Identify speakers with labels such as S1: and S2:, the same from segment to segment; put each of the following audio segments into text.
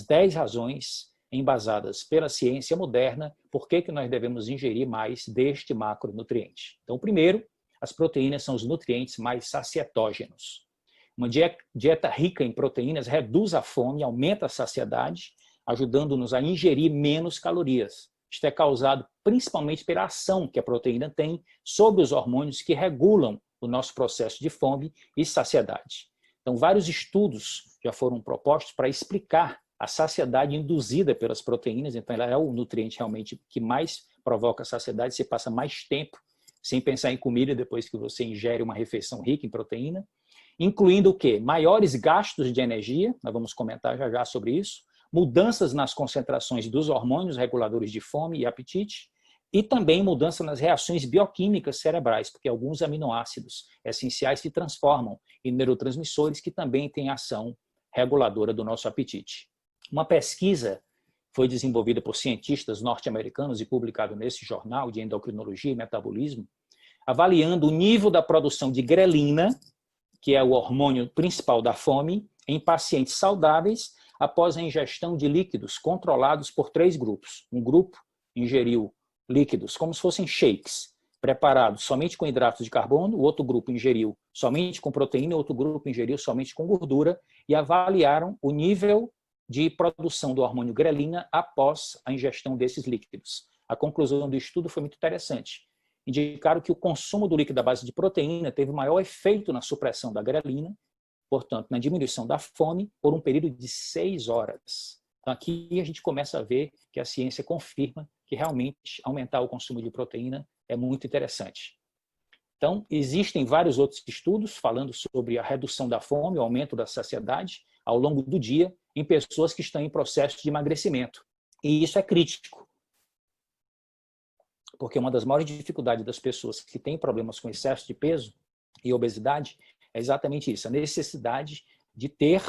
S1: 10 razões embasadas pela ciência moderna por que nós devemos ingerir mais deste macronutriente. Então, primeiro, as proteínas são os nutrientes mais sacietógenos. Uma dieta rica em proteínas reduz a fome, aumenta a saciedade, ajudando-nos a ingerir menos calorias. Isto é causado principalmente pela ação que a proteína tem sobre os hormônios que regulam o nosso processo de fome e saciedade. Então, vários estudos já foram propostos para explicar a saciedade induzida pelas proteínas. Então, ela é o nutriente realmente que mais provoca saciedade. Você passa mais tempo sem pensar em comida depois que você ingere uma refeição rica em proteína, incluindo o quê? Maiores gastos de energia, nós vamos comentar já sobre isso, mudanças nas concentrações dos hormônios reguladores de fome e apetite, e também mudança nas reações bioquímicas cerebrais, porque alguns aminoácidos essenciais se transformam em neurotransmissores que também têm ação reguladora do nosso apetite. Uma pesquisa foi desenvolvida por cientistas norte-americanos e publicada nesse jornal de endocrinologia e metabolismo, avaliando o nível da produção de grelina, que é o hormônio principal da fome, em pacientes saudáveis após a ingestão de líquidos controlados por 3 grupos. Um grupo ingeriu líquidos como se fossem shakes, preparados somente com hidratos de carbono, o outro grupo ingeriu somente com proteína, o outro grupo ingeriu somente com gordura, e avaliaram o nível de produção do hormônio grelina após a ingestão desses líquidos. A conclusão do estudo foi muito interessante. Indicaram que o consumo do líquido à base de proteína teve maior efeito na supressão da grelina, portanto, na diminuição da fome, por um período de 6 horas. Então, aqui a gente começa a ver que a ciência confirma que realmente aumentar o consumo de proteína é muito interessante. Então, existem vários outros estudos falando sobre a redução da fome, o aumento da saciedade ao longo do dia em pessoas que estão em processo de emagrecimento. E isso é crítico, porque uma das maiores dificuldades das pessoas que têm problemas com excesso de peso e obesidade é exatamente isso, a necessidade de ter,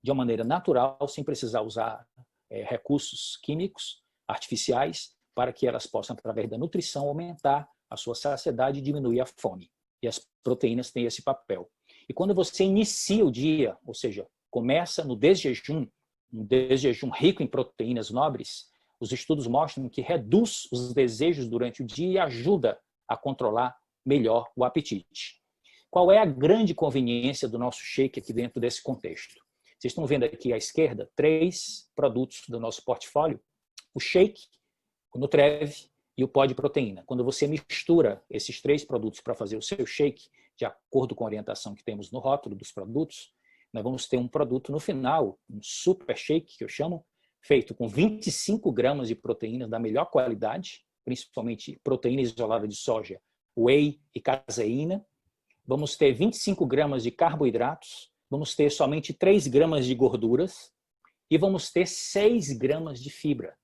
S1: de uma maneira natural, sem precisar usar recursos químicos, artificiais, para que elas possam, através da nutrição, aumentar a sua saciedade e diminuir a fome. E as proteínas têm esse papel. E quando você inicia o dia, ou seja, começa no desjejum, um desjejum rico em proteínas nobres, os estudos mostram que reduz os desejos durante o dia e ajuda a controlar melhor o apetite. Qual é a grande conveniência do nosso shake aqui dentro desse contexto? Vocês estão vendo aqui à esquerda 3 produtos do nosso portfólio: o shake, o Nutrev e o pó de proteína. Quando você mistura esses 3 produtos para fazer o seu shake, de acordo com a orientação que temos no rótulo dos produtos, nós vamos ter um produto no final, um super shake, que eu chamo, feito com 25 gramas de proteína da melhor qualidade, principalmente proteína isolada de soja, whey e caseína. Vamos ter 25 gramas de carboidratos, vamos ter somente 3 gramas de gorduras e vamos ter 6 gramas de fibra.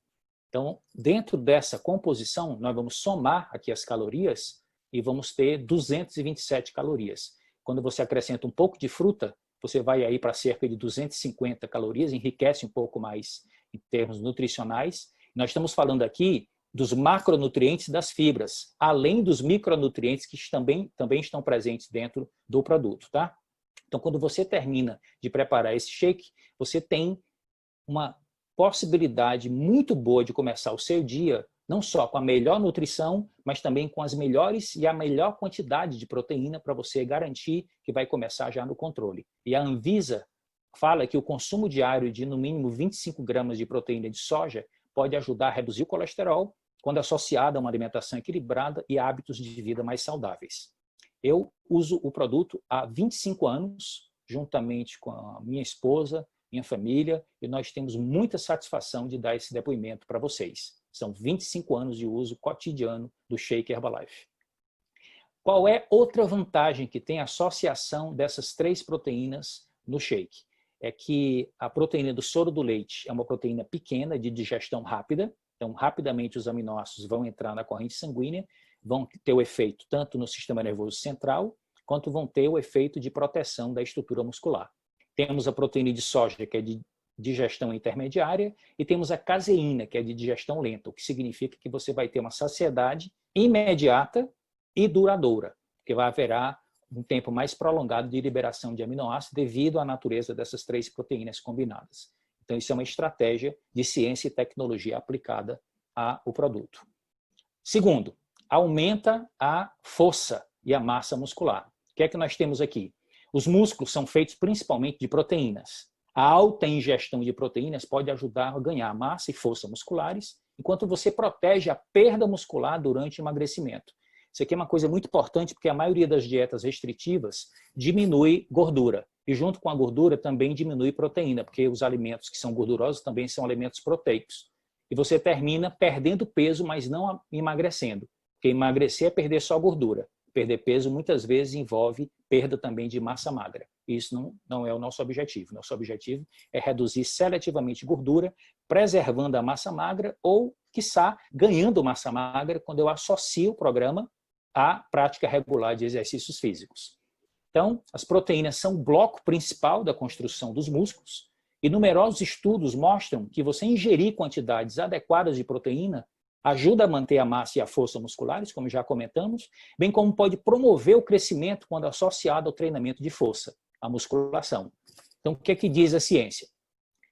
S1: Então, dentro dessa composição, nós vamos somar aqui as calorias e vamos ter 227 calorias. Quando você acrescenta um pouco de fruta, você vai aí para cerca de 250 calorias, enriquece um pouco mais em termos nutricionais. Nós estamos falando aqui dos macronutrientes das fibras, além dos micronutrientes que também estão presentes dentro do produto, tá? Então, quando você termina de preparar esse shake, você tem uma possibilidade muito boa de começar o seu dia, não só com a melhor nutrição, mas também com as melhores e a melhor quantidade de proteína para você garantir que vai começar já no controle. E a Anvisa fala que o consumo diário de no mínimo 25 gramas de proteína de soja pode ajudar a reduzir o colesterol quando associado a uma alimentação equilibrada e hábitos de vida mais saudáveis. Eu uso o produto há 25 anos, juntamente com a minha esposa, minha família, e nós temos muita satisfação de dar esse depoimento para vocês. São 25 anos de uso cotidiano do Shake Herbalife. Qual é outra vantagem que tem a associação dessas 3 proteínas no shake? É que a proteína do soro do leite é uma proteína pequena, de digestão rápida, então rapidamente os aminoácidos vão entrar na corrente sanguínea, vão ter o efeito tanto no sistema nervoso central, quanto vão ter o efeito de proteção da estrutura muscular. Temos a proteína de soja, que é de digestão intermediária, e temos a caseína, que é de digestão lenta, o que significa que você vai ter uma saciedade imediata e duradoura, porque vai haverá um tempo mais prolongado de liberação de aminoácidos devido à natureza dessas 3 proteínas combinadas. Então, isso é uma estratégia de ciência e tecnologia aplicada ao produto. Segundo, aumenta a força e a massa muscular. O que é que nós temos aqui? Os músculos são feitos principalmente de proteínas. A alta ingestão de proteínas pode ajudar a ganhar massa e força musculares, enquanto você protege a perda muscular durante o emagrecimento. Isso aqui é uma coisa muito importante, porque a maioria das dietas restritivas diminui gordura. E junto com a gordura também diminui proteína, porque os alimentos que são gordurosos também são alimentos proteicos. E você termina perdendo peso, mas não emagrecendo. Porque emagrecer é perder só gordura. Perder peso muitas vezes envolve perda também de massa magra. Isso não é o nosso objetivo. Nosso objetivo é reduzir seletivamente gordura, preservando a massa magra ou, quiçá, ganhando massa magra quando eu associo o programa à prática regular de exercícios físicos. Então, as proteínas são o bloco principal da construção dos músculos e numerosos estudos mostram que você ingerir quantidades adequadas de proteína ajuda a manter a massa e a força musculares, como já comentamos, bem como pode promover o crescimento quando associado ao treinamento de força, a musculação. Então, o que é que diz a ciência?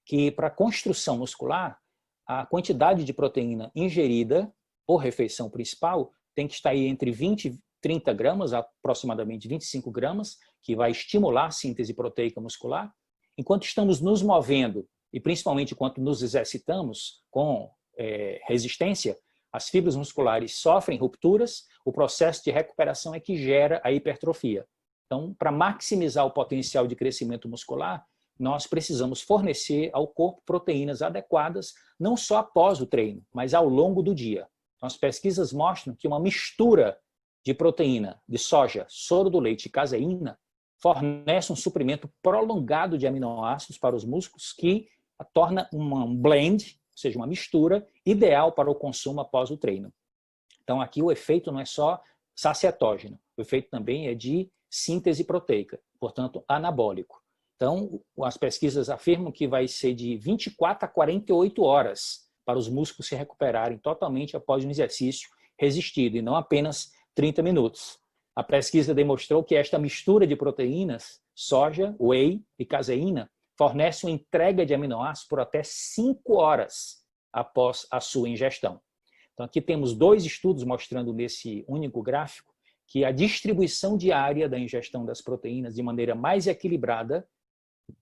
S1: Que para a construção muscular, a quantidade de proteína ingerida por refeição principal tem que estar aí entre 20 e 30 gramas, aproximadamente 25 gramas, que vai estimular a síntese proteica muscular. Enquanto estamos nos movendo, e principalmente enquanto nos exercitamos com resistência, as fibras musculares sofrem rupturas, o processo de recuperação é que gera a hipertrofia. Então, para maximizar o potencial de crescimento muscular, nós precisamos fornecer ao corpo proteínas adequadas, não só após o treino, mas ao longo do dia. Então, as pesquisas mostram que uma mistura de proteína de soja, soro do leite e caseína fornece um suprimento prolongado de aminoácidos para os músculos que a torna um blend, ou seja, uma mistura ideal para o consumo após o treino. Então, aqui o efeito não é só sacietógeno, o efeito também é de síntese proteica, portanto, anabólico. Então, as pesquisas afirmam que vai ser de 24 a 48 horas para os músculos se recuperarem totalmente após um exercício resistido, e não apenas 30 minutos. A pesquisa demonstrou que esta mistura de proteínas, soja, whey e caseína, fornece uma entrega de aminoácidos por até 5 horas após a sua ingestão. Então, aqui temos 2 estudos mostrando nesse único gráfico que a distribuição diária da ingestão das proteínas de maneira mais equilibrada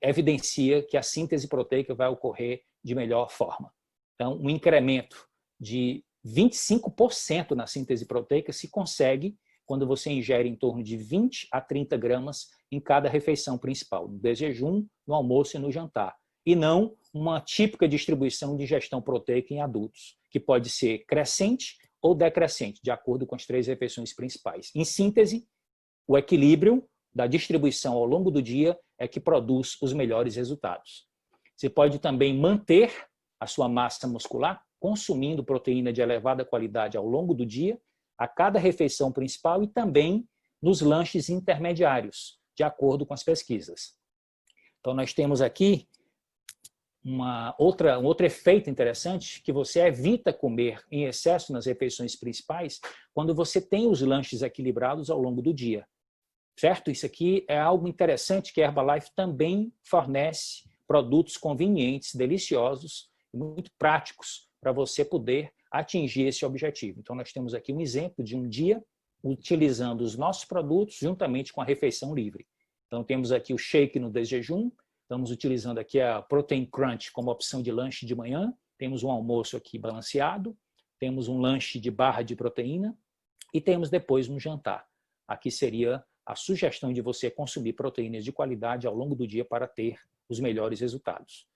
S1: evidencia que a síntese proteica vai ocorrer de melhor forma. Então, um incremento de 25% na síntese proteica se consegue quando você ingere em torno de 20 a 30 gramas em cada refeição principal, no desjejum, no almoço e no jantar, e não uma típica distribuição de ingestão proteica em adultos, que pode ser crescente ou decrescente, de acordo com as 3 refeições principais. Em síntese, o equilíbrio da distribuição ao longo do dia é que produz os melhores resultados. Você pode também manter a sua massa muscular consumindo proteína de elevada qualidade ao longo do dia, a cada refeição principal e também nos lanches intermediários, de acordo com as pesquisas. Então, nós temos aqui um outro efeito interessante, que você evita comer em excesso nas refeições principais quando você tem os lanches equilibrados ao longo do dia. Certo? Isso aqui é algo interessante que a Herbalife também fornece produtos convenientes, deliciosos e muito práticos para você poder atingir esse objetivo. Então, nós temos aqui um exemplo de um dia utilizando os nossos produtos juntamente com a refeição livre. Então, temos aqui o shake no desjejum, estamos utilizando aqui a Protein Crunch como opção de lanche de manhã, temos um almoço aqui balanceado, temos um lanche de barra de proteína e temos depois um jantar. Aqui seria a sugestão de você consumir proteínas de qualidade ao longo do dia para ter os melhores resultados.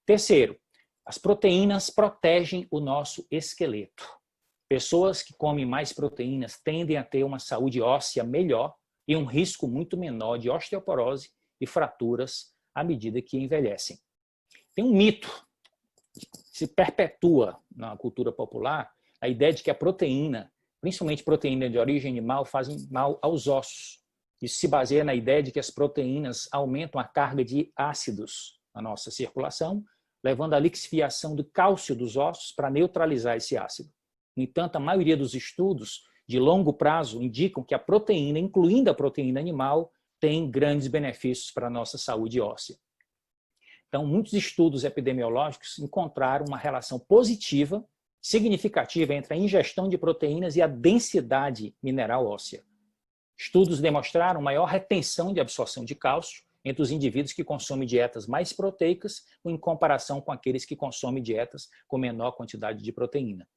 S1: Terceiro, as proteínas protegem o nosso esqueleto. Pessoas que comem mais proteínas tendem a ter uma saúde óssea melhor e um risco muito menor de osteoporose e fraturas à medida que envelhecem. Tem um mito que se perpetua na cultura popular, a ideia de que a proteína, principalmente proteína de origem animal, fazem mal aos ossos. Isso se baseia na ideia de que as proteínas aumentam a carga de ácidos na nossa circulação, levando à lixiviação do cálcio dos ossos para neutralizar esse ácido. No entanto, a maioria dos estudos de longo prazo indicam que a proteína, incluindo a proteína animal, tem grandes benefícios para a nossa saúde óssea. Então, muitos estudos epidemiológicos encontraram uma relação positiva, significativa entre a ingestão de proteínas e a densidade mineral óssea. Estudos demonstraram maior retenção de absorção de cálcio entre os indivíduos que consomem dietas mais proteicas em comparação com aqueles que consomem dietas com menor quantidade de proteína.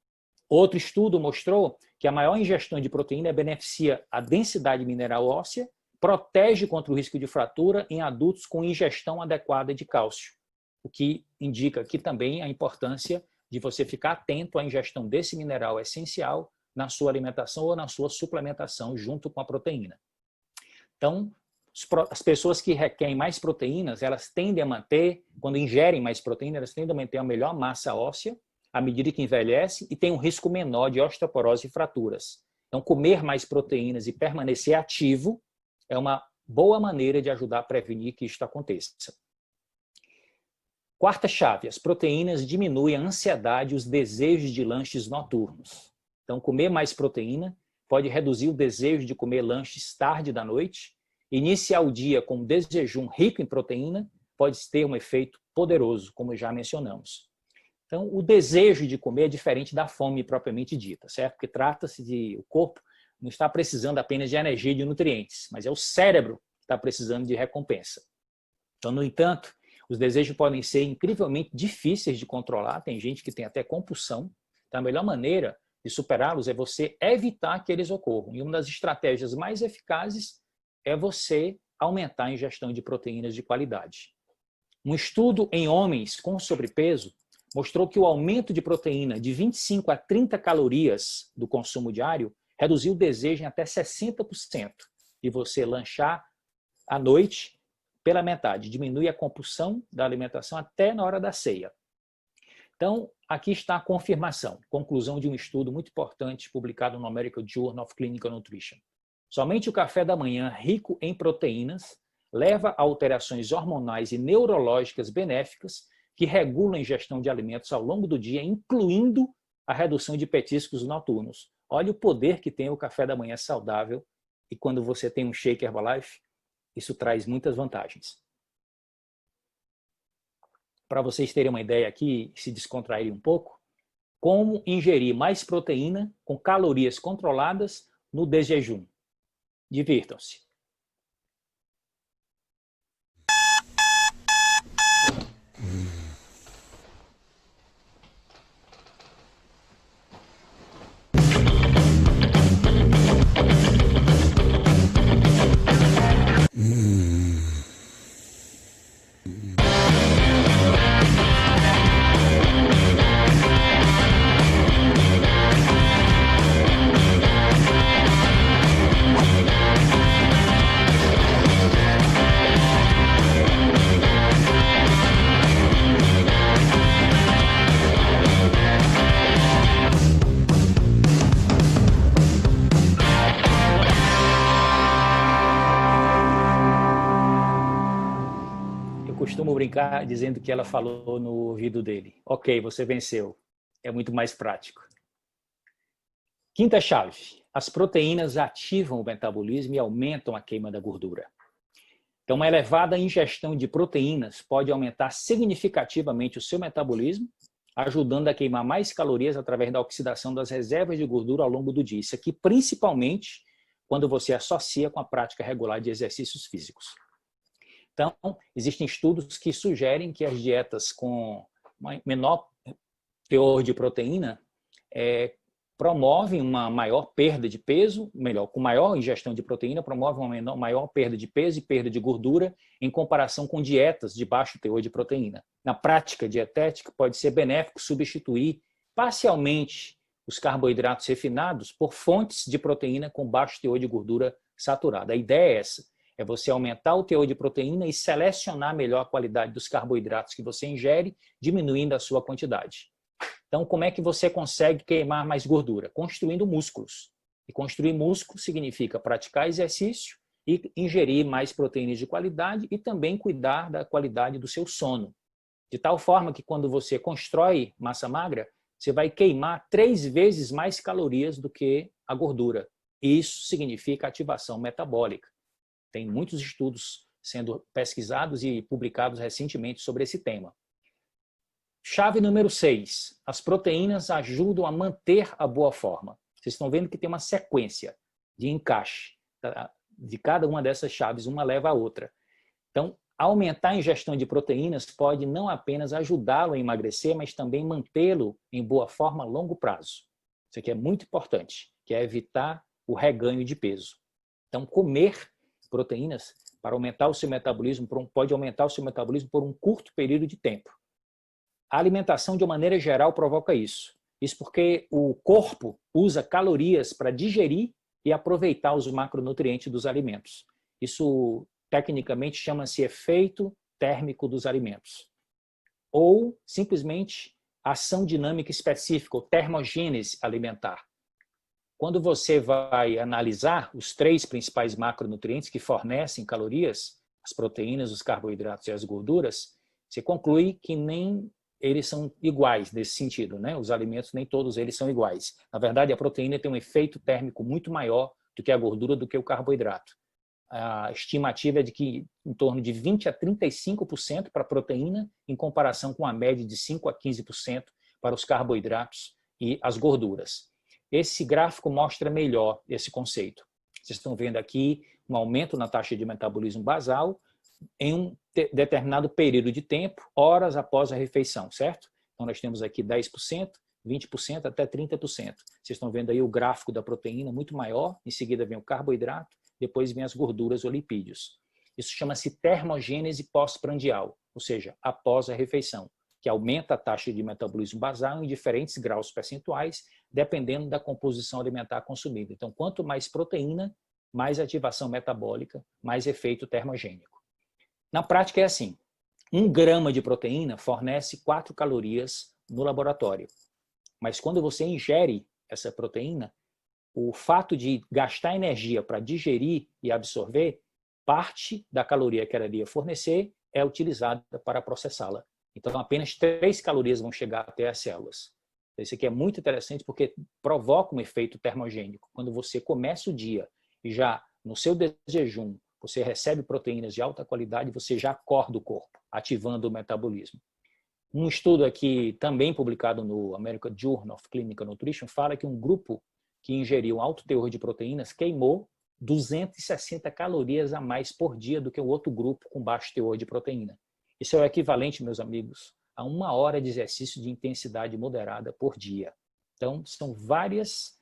S1: Outro estudo mostrou que a maior ingestão de proteína beneficia a densidade mineral óssea, protege contra o risco de fratura em adultos com ingestão adequada de cálcio, o que indica aqui também a importância de você ficar atento à ingestão desse mineral essencial na sua alimentação ou na sua suplementação junto com a proteína. Então, as pessoas que requerem mais proteínas, elas tendem a manter, quando ingerem mais proteína, elas tendem a manter a melhor massa óssea à medida que envelhecem e tem um risco menor de osteoporose e fraturas. Então, comer mais proteínas e permanecer ativo é uma boa maneira de ajudar a prevenir que isto aconteça. Quarta chave, as proteínas diminuem a ansiedade e os desejos de lanches noturnos. Então, comer mais proteína pode reduzir o desejo de comer lanches tarde da noite. Iniciar o dia com um desjejum rico em proteína pode ter um efeito poderoso, como já mencionamos. Então, o desejo de comer é diferente da fome propriamente dita, certo? Porque trata-se de o corpo não está precisando apenas de energia e de nutrientes, mas é o cérebro que está precisando de recompensa. Então, no entanto, os desejos podem ser incrivelmente difíceis de controlar, tem gente que tem até compulsão. Então, a melhor maneira de superá-los é você evitar que eles ocorram. E uma das estratégias mais eficazes é você aumentar a ingestão de proteínas de qualidade. Um estudo em homens com sobrepeso mostrou que o aumento de proteína de 25 a 30 calorias do consumo diário reduziu o desejo em até 60% de você lanchar à noite pela metade, diminui a compulsão da alimentação até na hora da ceia. Então, aqui está a confirmação, conclusão de um estudo muito importante publicado no American Journal of Clinical Nutrition. Somente o café da manhã rico em proteínas leva a alterações hormonais e neurológicas benéficas que regulam a ingestão de alimentos ao longo do dia, incluindo a redução de petiscos noturnos. Olha o poder que tem o café da manhã saudável e quando você tem um shake Herbalife, isso traz muitas vantagens. Para vocês terem uma ideia aqui, se descontraírem um pouco, como ingerir mais proteína com calorias controladas no desjejum. Divirtam-se. Costumo brincar dizendo que ela falou no ouvido dele. Ok, você venceu. É muito mais prático. Quinta chave. As proteínas ativam o metabolismo e aumentam a queima da gordura. Então, uma elevada ingestão de proteínas pode aumentar significativamente o seu metabolismo, ajudando a queimar mais calorias através da oxidação das reservas de gordura ao longo do dia. Isso aqui, principalmente, quando você associa com a prática regular de exercícios físicos. Então, existem estudos que sugerem que as dietas com menor teor de proteína promovem uma maior perda de peso, com maior ingestão de proteína, promovem uma maior perda de peso e perda de gordura em comparação com dietas de baixo teor de proteína. Na prática dietética, pode ser benéfico substituir parcialmente os carboidratos refinados por fontes de proteína com baixo teor de gordura saturada. A ideia é essa. É você aumentar o teor de proteína e selecionar melhor a qualidade dos carboidratos que você ingere, diminuindo a sua quantidade. Então, como é que você consegue queimar mais gordura? Construindo músculos. E construir músculo significa praticar exercício e ingerir mais proteínas de qualidade e também cuidar da qualidade do seu sono. De tal forma que quando você constrói massa magra, você vai queimar 3 vezes mais calorias do que a gordura. Isso significa ativação metabólica. Tem muitos estudos sendo pesquisados e publicados recentemente sobre esse tema. Chave número 6. As proteínas ajudam a manter a boa forma. Vocês estão vendo que tem uma sequência de encaixe de cada uma dessas chaves, uma leva a outra. Então, aumentar a ingestão de proteínas pode não apenas ajudá-lo a emagrecer, mas também mantê-lo em boa forma a longo prazo. Isso aqui é muito importante, que é evitar o reganho de peso. Então, comer proteínas para aumentar o seu metabolismo, pode aumentar o seu metabolismo por um curto período de tempo. A alimentação, de uma maneira geral, provoca isso. Isso porque o corpo usa calorias para digerir e aproveitar os macronutrientes dos alimentos. Isso, tecnicamente, chama-se efeito térmico dos alimentos. Ou, simplesmente, ação dinâmica específica, ou termogênese alimentar. Quando você vai analisar os 3 principais macronutrientes que fornecem calorias, as proteínas, os carboidratos e as gorduras, você conclui que nem eles são iguais nesse sentido, né? Os alimentos, nem todos eles são iguais. Na verdade, a proteína tem um efeito térmico muito maior do que a gordura, do que o carboidrato. A estimativa é de que em torno de 20% a 35% para a proteína, em comparação com a média de 5% a 15% para os carboidratos e as gorduras. Esse gráfico mostra melhor esse conceito. Vocês estão vendo aqui um aumento na taxa de metabolismo basal em um determinado período de tempo, horas após a refeição, certo? Então, nós temos aqui 10%, 20%, até 30%. Vocês estão vendo aí o gráfico da proteína muito maior, em seguida vem o carboidrato, depois vem as gorduras ou lipídios. Isso chama-se termogênese pós-prandial, ou seja, após a refeição, que aumenta a taxa de metabolismo basal em diferentes graus percentuais, dependendo da composição alimentar consumida. Então, quanto mais proteína, mais ativação metabólica, mais efeito termogênico. Na prática é assim, 1 grama de proteína fornece 4 calorias no laboratório. Mas quando você ingere essa proteína, o fato de gastar energia para digerir e absorver, parte da caloria que ela iria fornecer é utilizada para processá-la. Então, apenas 3 calorias vão chegar até as células. Isso aqui é muito interessante porque provoca um efeito termogênico. Quando você começa o dia e já no seu jejum você recebe proteínas de alta qualidade, você já acorda o corpo, ativando o metabolismo. Um estudo aqui, também publicado no American Journal of Clinical Nutrition, fala que um grupo que ingeriu um alto teor de proteínas queimou 260 calorias a mais por dia do que o outro grupo com baixo teor de proteína. Isso é o equivalente, meus amigos, a 1 hora de exercício de intensidade moderada por dia. Então, são várias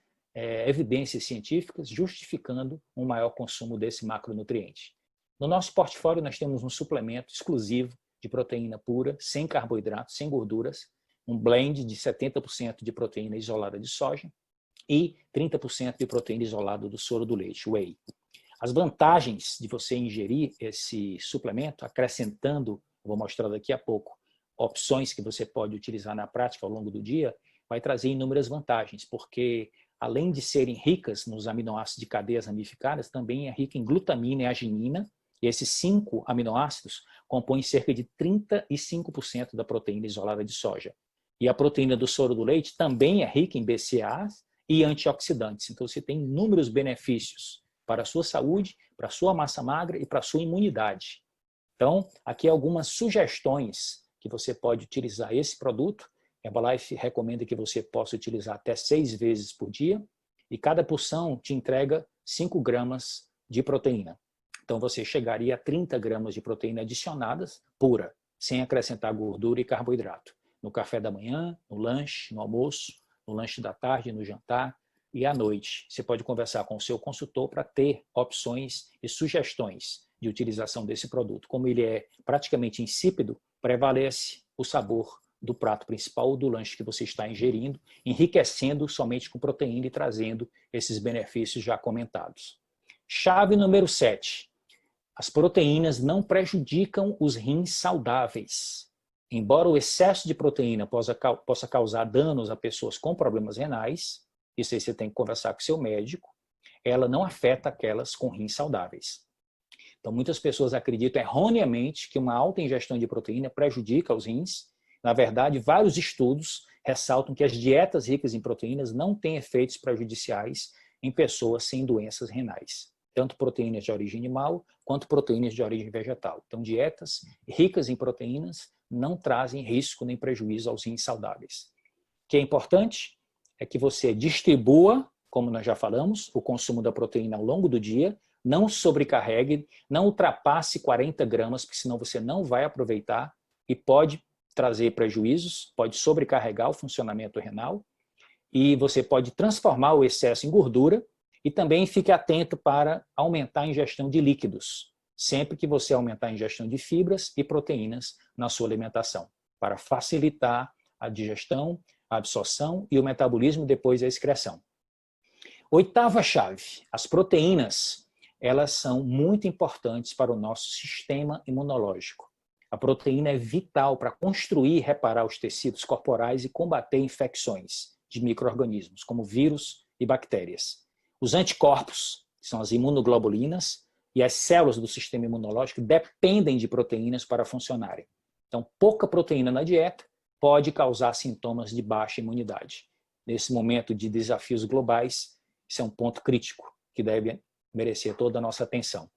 S1: evidências científicas justificando um maior consumo desse macronutriente. No nosso portfólio, nós temos um suplemento exclusivo de proteína pura, sem carboidratos, sem gorduras, um blend de 70% de proteína isolada de soja e 30% de proteína isolada do soro do leite, whey. As vantagens de você ingerir esse suplemento, acrescentando, vou mostrar daqui a pouco, opções que você pode utilizar na prática ao longo do dia, vai trazer inúmeras vantagens, porque além de serem ricas nos aminoácidos de cadeias ramificadas, também é rica em glutamina e arginina, e esses 5 aminoácidos compõem cerca de 35% da proteína isolada de soja. E a proteína do soro do leite também é rica em BCAAs e antioxidantes. Então, você tem inúmeros benefícios para a sua saúde, para a sua massa magra e para a sua imunidade. Então, aqui algumas sugestões que você pode utilizar esse produto. Herbalife recomenda que você possa utilizar até 6 vezes por dia e cada porção te entrega 5 gramas de proteína. Então, você chegaria a 30 gramas de proteína adicionadas, pura, sem acrescentar gordura e carboidrato. No café da manhã, no lanche, no almoço, no lanche da tarde, no jantar e à noite. Você pode conversar com o seu consultor para ter opções e sugestões de utilização desse produto. Como ele é praticamente insípido, prevalece o sabor do prato principal ou do lanche que você está ingerindo, enriquecendo somente com proteína e trazendo esses benefícios já comentados. Chave número 7. As proteínas não prejudicam os rins saudáveis. Embora o excesso de proteína possa causar danos a pessoas com problemas renais, isso aí você tem que conversar com o seu médico, ela não afeta aquelas com rins saudáveis. Então, muitas pessoas acreditam erroneamente que uma alta ingestão de proteína prejudica os rins. Na verdade, vários estudos ressaltam que as dietas ricas em proteínas não têm efeitos prejudiciais em pessoas sem doenças renais. tanto proteínas de origem animal quanto proteínas de origem vegetal. Então, dietas ricas em proteínas não trazem risco nem prejuízo aos rins saudáveis. O que é importante é que você distribua, como nós já falamos, o consumo da proteína ao longo do dia, não sobrecarregue, não ultrapasse 40 gramas, porque senão você não vai aproveitar e pode trazer prejuízos, pode sobrecarregar o funcionamento renal e você pode transformar o excesso em gordura e também fique atento para aumentar a ingestão de líquidos, sempre que você aumentar a ingestão de fibras e proteínas na sua alimentação, para facilitar a digestão, a absorção e o metabolismo depois a excreção. Oitava chave, as proteínas, elas são muito importantes para o nosso sistema imunológico. A proteína é vital para construir e reparar os tecidos corporais e combater infecções de micro-organismos, como vírus e bactérias. Os anticorpos, que são as imunoglobulinas, e as células do sistema imunológico dependem de proteínas para funcionarem. Então, pouca proteína na dieta pode causar sintomas de baixa imunidade. Nesse momento de desafios globais, isso é um ponto crítico que deve merecer toda a nossa atenção.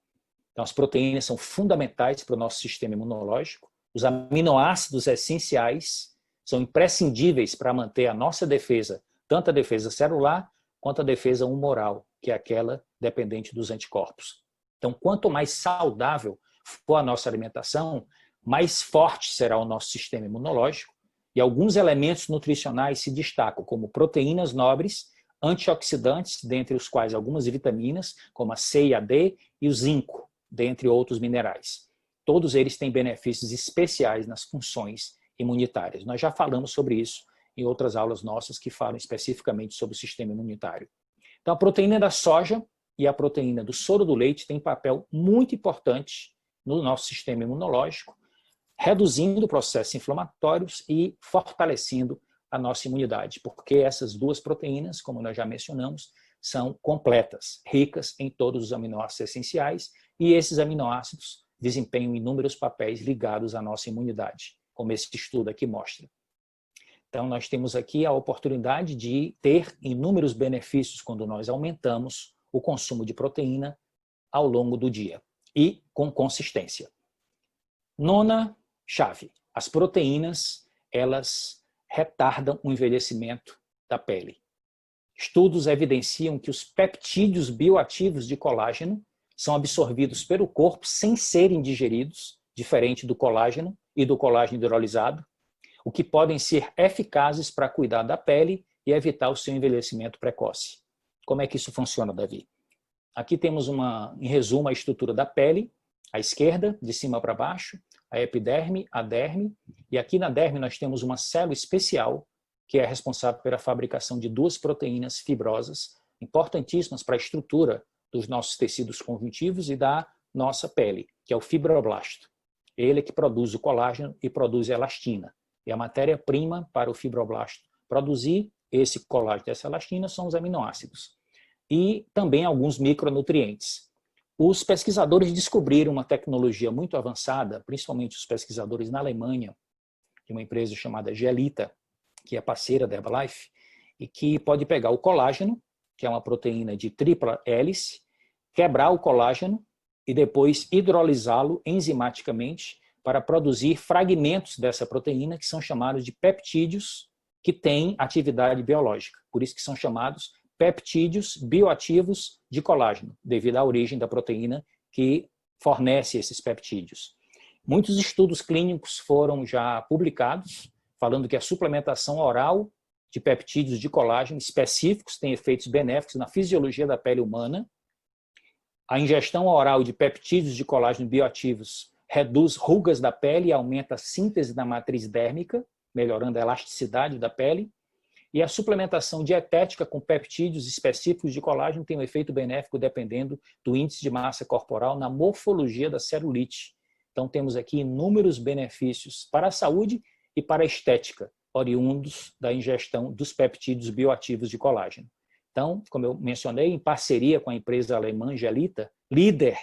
S1: Então, as proteínas são fundamentais para o nosso sistema imunológico. Os aminoácidos essenciais são imprescindíveis para manter a nossa defesa, tanto a defesa celular quanto a defesa humoral, que é aquela dependente dos anticorpos. Então, quanto mais saudável for a nossa alimentação, mais forte será o nosso sistema imunológico e alguns elementos nutricionais se destacam, como proteínas nobres, antioxidantes, dentre os quais algumas vitaminas, como a C e a D, e o zinco, dentre outros minerais. Todos eles têm benefícios especiais nas funções imunitárias. Nós já falamos sobre isso em outras aulas nossas que falam especificamente sobre o sistema imunitário. Então, a proteína da soja e a proteína do soro do leite têm papel muito importante no nosso sistema imunológico, reduzindo processos inflamatórios e fortalecendo a nossa imunidade, porque essas duas proteínas, como nós já mencionamos, são completas, ricas em todos os aminoácidos essenciais, e esses aminoácidos desempenham inúmeros papéis ligados à nossa imunidade, como esse estudo aqui mostra. Então, nós temos aqui a oportunidade de ter inúmeros benefícios quando nós aumentamos o consumo de proteína ao longo do dia e com consistência. Nona chave, as proteínas, elas retardam o envelhecimento da pele. Estudos evidenciam que os peptídeos bioativos de colágeno são absorvidos pelo corpo sem serem digeridos, diferente do colágeno e do colágeno hidrolisado, o que podem ser eficazes para cuidar da pele e evitar o seu envelhecimento precoce. Como é que isso funciona, Davi? Aqui temos, em resumo, a estrutura da pele, à esquerda, de cima para baixo, a epiderme, a derme, e aqui na derme nós temos uma célula especial que é responsável pela fabricação de duas proteínas fibrosas, importantíssimas para a estrutura dos nossos tecidos conjuntivos e da nossa pele, que é o fibroblasto. Ele é que produz o colágeno e produz a elastina. E a matéria-prima para o fibroblasto produzir esse colágeno e essa elastina são os aminoácidos. E também alguns micronutrientes. Os pesquisadores descobriram uma tecnologia muito avançada, principalmente os pesquisadores na Alemanha, de uma empresa chamada Gelita, que é parceira da Herbalife, e que pode pegar o colágeno, que é uma proteína de tripla hélice, quebrar o colágeno e depois hidrolisá-lo enzimaticamente para produzir fragmentos dessa proteína que são chamados de peptídeos, que têm atividade biológica. Por isso que são chamados peptídeos bioativos de colágeno, devido à origem da proteína que fornece esses peptídeos. Muitos estudos clínicos foram já publicados, falando que a suplementação oral de peptídeos de colágeno específicos tem efeitos benéficos na fisiologia da pele humana. A ingestão oral de peptídeos de colágeno bioativos reduz rugas da pele e aumenta a síntese da matriz dérmica, melhorando a elasticidade da pele. E a suplementação dietética com peptídeos específicos de colágeno tem um efeito benéfico dependendo do índice de massa corporal na morfologia da celulite. Então, temos aqui inúmeros benefícios para a saúde e para a estética, oriundos da ingestão dos peptídeos bioativos de colágeno. Então, como eu mencionei, em parceria com a empresa alemã Gelita, líder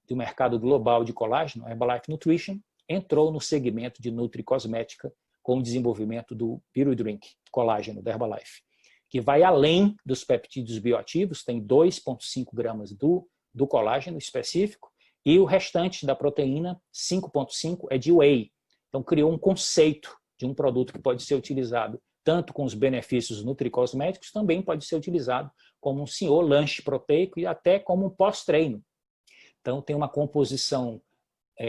S1: do mercado global de colágeno, a Herbalife Nutrition entrou no segmento de nutricosmética com o desenvolvimento do Beauty Drink, colágeno da Herbalife, que vai além dos peptídeos bioativos, tem 2,5 gramas do do colágeno específico, e o restante da proteína, 5,5, é de whey. Então, criou um conceito de um produto que pode ser utilizado tanto com os benefícios nutricosméticos, também pode ser utilizado como um senhor lanche proteico e até como um pós-treino. Então, tem uma composição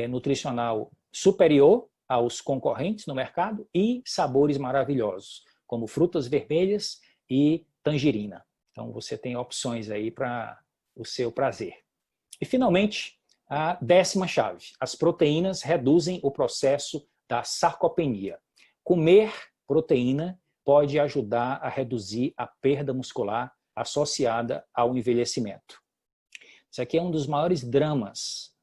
S1: nutricional superior aos concorrentes no mercado e sabores maravilhosos, como frutas vermelhas e tangerina. Então, você tem opções aí para o seu prazer. E, finalmente, a 10ª chave. As proteínas reduzem o processo da sarcopenia. Comer proteína pode ajudar a reduzir a perda muscular associada ao envelhecimento. Isso aqui é um dos maiores dramas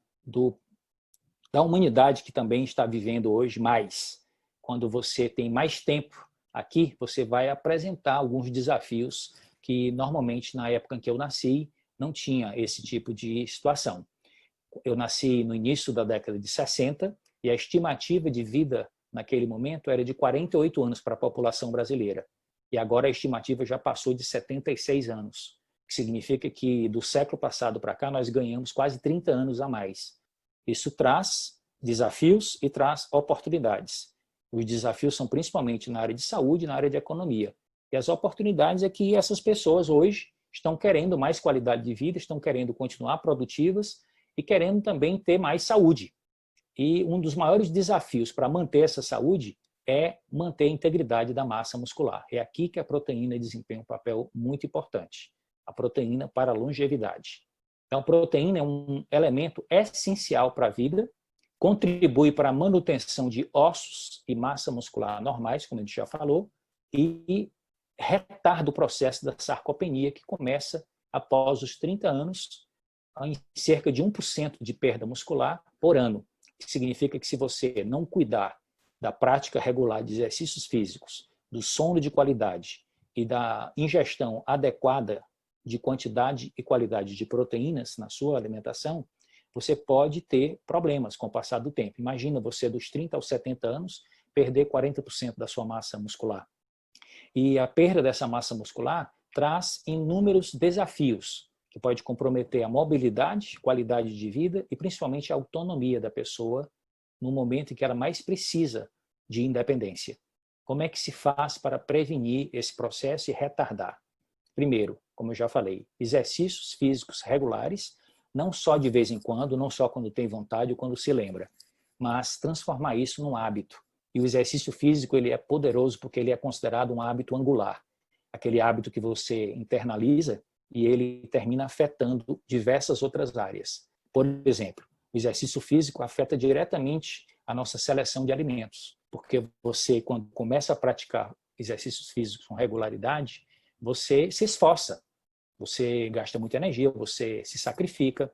S1: da humanidade, que também está vivendo hoje mais. Quando você tem mais tempo aqui, você vai apresentar alguns desafios que normalmente na época em que eu nasci não tinha esse tipo de situação. Eu nasci no início da década de 60 e a estimativa de vida naquele momento era de 48 anos para a população brasileira. E agora a estimativa já passou de 76 anos, o que significa que do século passado para cá nós ganhamos quase 30 anos a mais. Isso traz desafios e traz oportunidades. Os desafios são principalmente na área de saúde e na área de economia. E as oportunidades é que essas pessoas hoje estão querendo mais qualidade de vida, estão querendo continuar produtivas e querendo também ter mais saúde. E um dos maiores desafios para manter essa saúde é manter a integridade da massa muscular. É aqui que a proteína desempenha um papel muito importante. A proteína para a longevidade. Então, a proteína é um elemento essencial para a vida, contribui para a manutenção de ossos e massa muscular normais, como a gente já falou, e retarda o processo da sarcopenia, que começa após os 30 anos, em cerca de 1% de perda muscular por ano. Que significa que se você não cuidar da prática regular de exercícios físicos, do sono de qualidade e da ingestão adequada de quantidade e qualidade de proteínas na sua alimentação, você pode ter problemas com o passar do tempo. Imagina você dos 30 aos 70 anos perder 40% da sua massa muscular. E a perda dessa massa muscular traz inúmeros desafios, que pode comprometer a mobilidade, qualidade de vida e principalmente a autonomia da pessoa no momento em que ela mais precisa de independência. Como é que se faz para prevenir esse processo e retardar? Primeiro, como eu já falei, exercícios físicos regulares, não só de vez em quando, não só quando tem vontade ou quando se lembra, mas transformar isso num hábito. E o exercício físico ele é poderoso porque ele é considerado um hábito angular. Aquele hábito que você internaliza e ele termina afetando diversas outras áreas. Por exemplo, o exercício físico afeta diretamente a nossa seleção de alimentos, porque você, quando começa a praticar exercícios físicos com regularidade, você se esforça, você gasta muita energia, você se sacrifica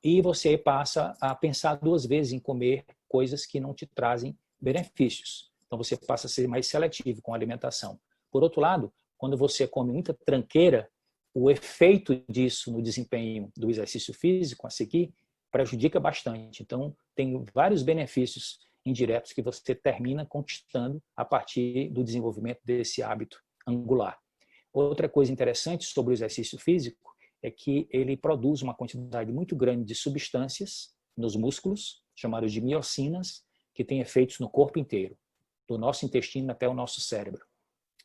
S1: e você passa a pensar 2 vezes em comer coisas que não te trazem benefícios. Então você passa a ser mais seletivo com a alimentação. Por outro lado, quando você come muita tranqueira, o efeito disso no desempenho do exercício físico a seguir prejudica bastante. Então, tem vários benefícios indiretos que você termina conquistando a partir do desenvolvimento desse hábito angular. Outra coisa interessante sobre o exercício físico é que ele produz uma quantidade muito grande de substâncias nos músculos, chamadas de miocinas, que têm efeitos no corpo inteiro, do nosso intestino até o nosso cérebro.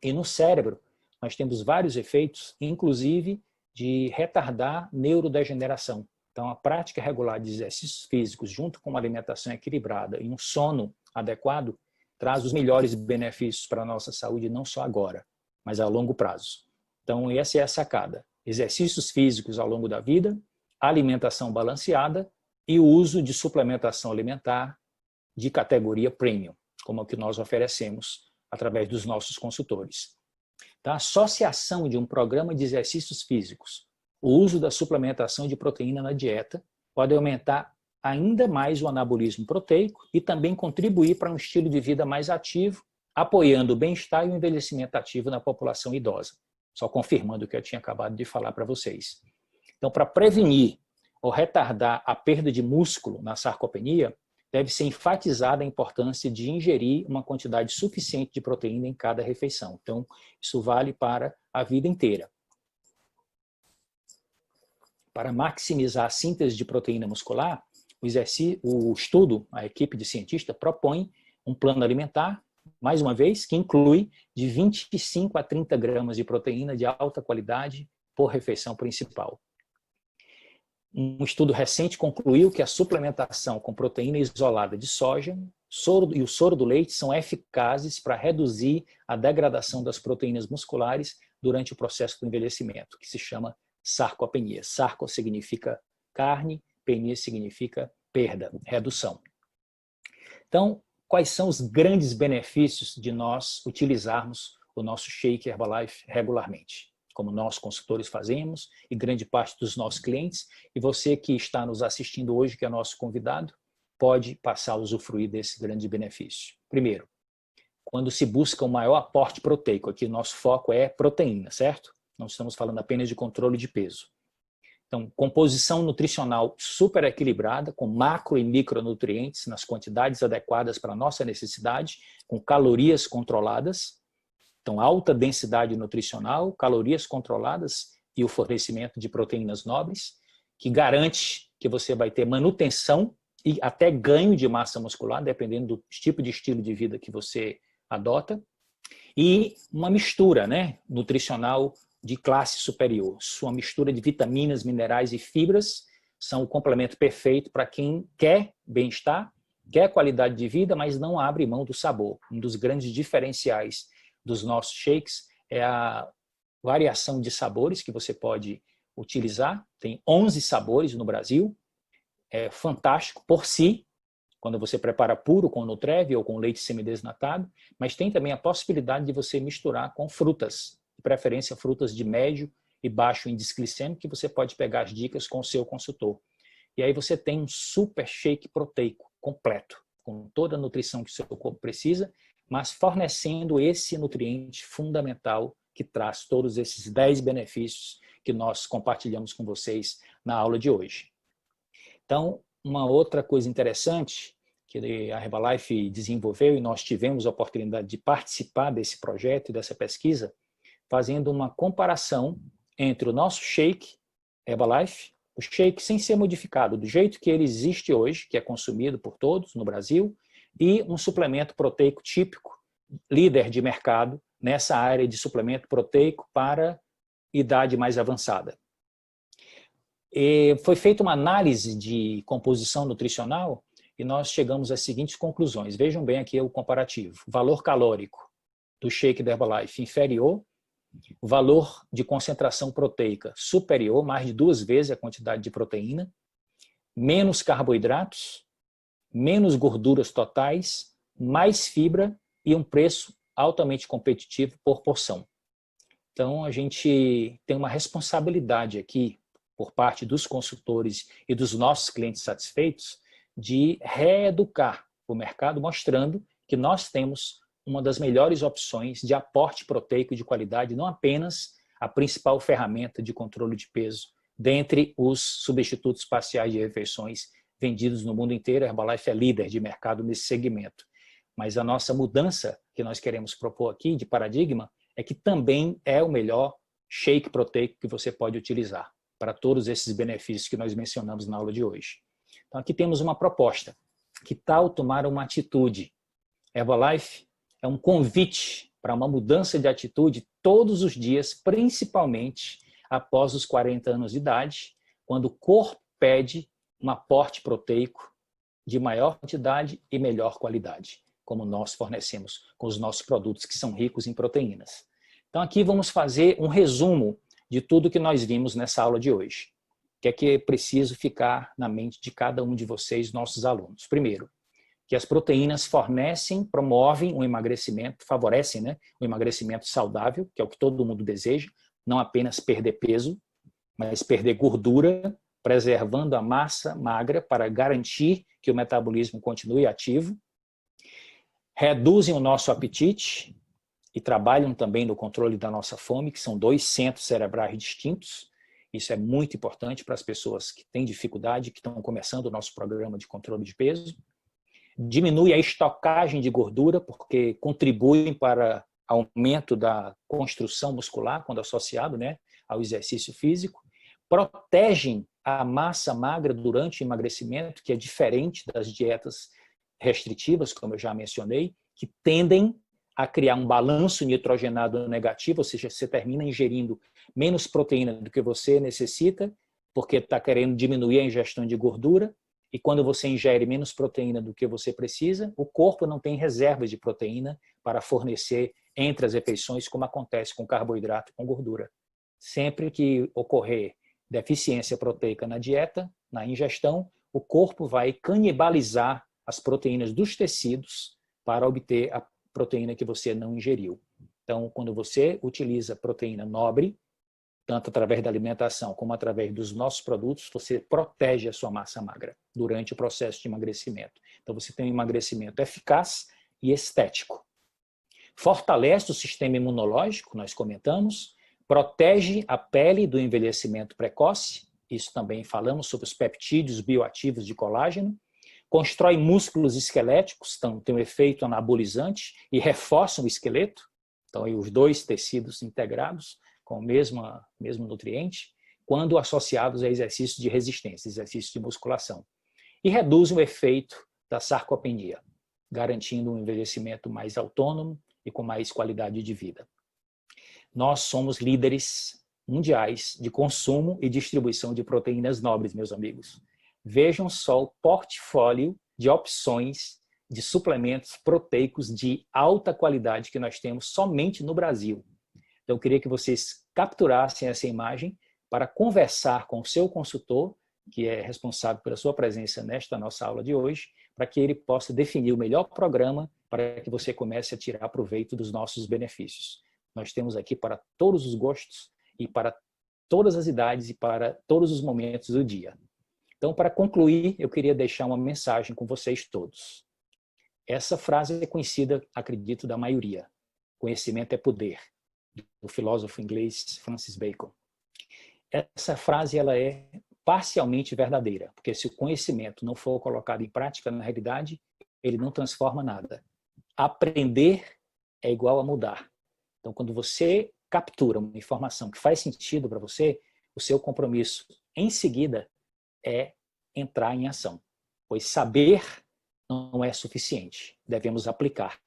S1: E no cérebro, nós temos vários efeitos, inclusive de retardar neurodegeneração. Então, a prática regular de exercícios físicos, junto com uma alimentação equilibrada e um sono adequado, traz os melhores benefícios para a nossa saúde, não só agora, mas a longo prazo. Então, essa é a sacada. Exercícios físicos ao longo da vida, alimentação balanceada e o uso de suplementação alimentar de categoria premium, como é o que nós oferecemos através dos nossos consultores. A associação de um programa de exercícios físicos, o uso da suplementação de proteína na dieta, pode aumentar ainda mais o anabolismo proteico e também contribuir para um estilo de vida mais ativo, apoiando o bem-estar e o envelhecimento ativo na população idosa. Só confirmando o que eu tinha acabado de falar para vocês. Então, para prevenir ou retardar a perda de músculo na sarcopenia, deve ser enfatizada a importância de ingerir uma quantidade suficiente de proteína em cada refeição. Então, isso vale para a vida inteira. Para maximizar a síntese de proteína muscular, o estudo, a equipe de cientistas propõe um plano alimentar, mais uma vez, que inclui de 25 a 30 gramas de proteína de alta qualidade por refeição principal. Um estudo recente concluiu que a suplementação com proteína isolada de soja e o soro do leite são eficazes para reduzir a degradação das proteínas musculares durante o processo do envelhecimento, que se chama sarcopenia. Sarco significa carne, penia significa perda, redução. Então, quais são os grandes benefícios de nós utilizarmos o nosso Shake Herbalife regularmente? Como nós, consultores, fazemos, e grande parte dos nossos clientes, e você que está nos assistindo hoje, que é nosso convidado, pode passar a usufruir desse grande benefício. Primeiro, quando se busca um maior aporte proteico, aqui o nosso foco é proteína, certo? Não estamos falando apenas de controle de peso. Então, composição nutricional super equilibrada, com macro e micronutrientes nas quantidades adequadas para a nossa necessidade, com calorias controladas. Então, alta densidade nutricional, calorias controladas e o fornecimento de proteínas nobres, que garante que você vai ter manutenção e até ganho de massa muscular, dependendo do tipo de estilo de vida que você adota. E uma mistura, né, nutricional de classe superior. Sua mistura de vitaminas, minerais e fibras são o complemento perfeito para quem quer bem-estar, quer qualidade de vida, mas não abre mão do sabor. Um dos grandes diferenciais dos nossos shakes é a variação de sabores que você pode utilizar. Tem 11 sabores no Brasil. É fantástico por si, quando você prepara puro com Nutrev ou com leite semidesnatado, mas tem também a possibilidade de você misturar com frutas, de preferência frutas de médio e baixo índice glicêmico, que você pode pegar as dicas com o seu consultor. E aí você tem um super shake proteico completo, com toda a nutrição que o seu corpo precisa, mas fornecendo esse nutriente fundamental que traz todos esses 10 benefícios que nós compartilhamos com vocês na aula de hoje. Então, uma outra coisa interessante que a Herbalife desenvolveu, e nós tivemos a oportunidade de participar desse projeto e dessa pesquisa, fazendo uma comparação entre o nosso shake Herbalife, o shake sem ser modificado, do jeito que ele existe hoje, que é consumido por todos no Brasil, e um suplemento proteico típico, líder de mercado nessa área de suplemento proteico para idade mais avançada. E foi feita uma análise de composição nutricional e nós chegamos às seguintes conclusões. Vejam bem aqui o comparativo. Valor calórico do shake da Herbalife inferior, o valor de concentração proteica superior, mais de 2 vezes a quantidade de proteína, menos carboidratos, menos gorduras totais, mais fibra e um preço altamente competitivo por porção. Então, a gente tem uma responsabilidade aqui, por parte dos consultores e dos nossos clientes satisfeitos, de reeducar o mercado, mostrando que nós temos uma das melhores opções de aporte proteico de qualidade, não apenas a principal ferramenta de controle de peso, dentre os substitutos parciais de refeições vendidos no mundo inteiro. A Herbalife é líder de mercado nesse segmento. Mas a nossa mudança que nós queremos propor aqui de paradigma é que também é o melhor shake proteico que você pode utilizar para todos esses benefícios que nós mencionamos na aula de hoje. Então aqui temos uma proposta. Que tal tomar uma atitude? Herbalife é um convite para uma mudança de atitude todos os dias, principalmente após os 40 anos de idade, quando o corpo pede um aporte proteico de maior quantidade e melhor qualidade, como nós fornecemos com os nossos produtos que são ricos em proteínas. Então aqui vamos fazer um resumo de tudo que nós vimos nessa aula de hoje, que é preciso ficar na mente de cada um de vocês, nossos alunos. Primeiro, que as proteínas promovem um emagrecimento, favorecem, né, um emagrecimento saudável, que é o que todo mundo deseja, não apenas perder peso, mas perder gordura, preservando a massa magra para garantir que o metabolismo continue ativo. Reduzem o nosso apetite e trabalham também no controle da nossa fome, que são 2 centros cerebrais distintos. Isso é muito importante para as pessoas que têm dificuldade, que estão começando o nosso programa de controle de peso. Diminui a estocagem de gordura, porque contribuem para aumento da construção muscular, quando associado, né, ao exercício físico. Protegem a massa magra durante o emagrecimento, que é diferente das dietas restritivas, como eu já mencionei, que tendem a criar um balanço nitrogenado negativo, ou seja, você termina ingerindo menos proteína do que você necessita, porque está querendo diminuir a ingestão de gordura, e quando você ingere menos proteína do que você precisa, o corpo não tem reservas de proteína para fornecer entre as refeições, como acontece com carboidrato e com gordura. Sempre que ocorrer deficiência proteica na dieta, na ingestão, o corpo vai canibalizar as proteínas dos tecidos para obter a proteína que você não ingeriu. Então, quando você utiliza proteína nobre, tanto através da alimentação como através dos nossos produtos, você protege a sua massa magra durante o processo de emagrecimento. Então, você tem um emagrecimento eficaz e estético. Fortalece o sistema imunológico, nós comentamos, protege a pele do envelhecimento precoce, isso também falamos sobre os peptídeos bioativos de colágeno, constrói músculos esqueléticos, então tem um efeito anabolizante e reforça o esqueleto, então aí os dois tecidos integrados com o mesmo nutriente, quando associados a exercícios de resistência, exercícios de musculação. E reduz o efeito da sarcopenia, garantindo um envelhecimento mais autônomo e com mais qualidade de vida. Nós somos líderes mundiais de consumo e distribuição de proteínas nobres, meus amigos. Vejam só o portfólio de opções de suplementos proteicos de alta qualidade que nós temos somente no Brasil. Então, eu queria que vocês capturassem essa imagem para conversar com o seu consultor, que é responsável pela sua presença nesta nossa aula de hoje, para que ele possa definir o melhor programa para que você comece a tirar proveito dos nossos benefícios. Nós temos aqui para todos os gostos e para todas as idades e para todos os momentos do dia. Então, para concluir, eu queria deixar uma mensagem com vocês todos. Essa frase é conhecida, acredito, da maioria. Conhecimento é poder, do filósofo inglês Francis Bacon. Essa frase ela é parcialmente verdadeira, porque se o conhecimento não for colocado em prática na realidade, ele não transforma nada. Aprender é igual a mudar. Então, quando você captura uma informação que faz sentido para você, o seu compromisso em seguida é entrar em ação. Pois saber não é suficiente, devemos aplicar.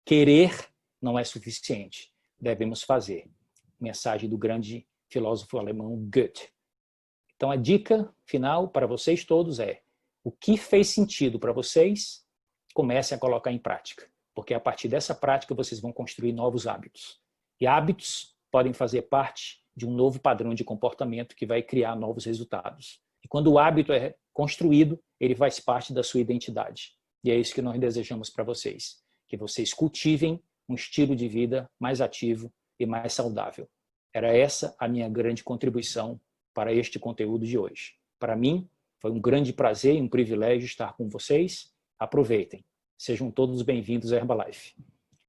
S1: Querer não é suficiente, devemos fazer. Mensagem do grande filósofo alemão Goethe. Então, a dica final para vocês todos é: o que fez sentido para vocês, comecem a colocar em prática. Porque a partir dessa prática vocês vão construir novos hábitos. E hábitos podem fazer parte de um novo padrão de comportamento que vai criar novos resultados. E quando o hábito é construído, ele faz parte da sua identidade. E é isso que nós desejamos para vocês. Que vocês cultivem um estilo de vida mais ativo e mais saudável. Era essa a minha grande contribuição para este conteúdo de hoje. Para mim, foi um grande prazer e um privilégio estar com vocês. Aproveitem. Sejam todos bem-vindos à Herbalife.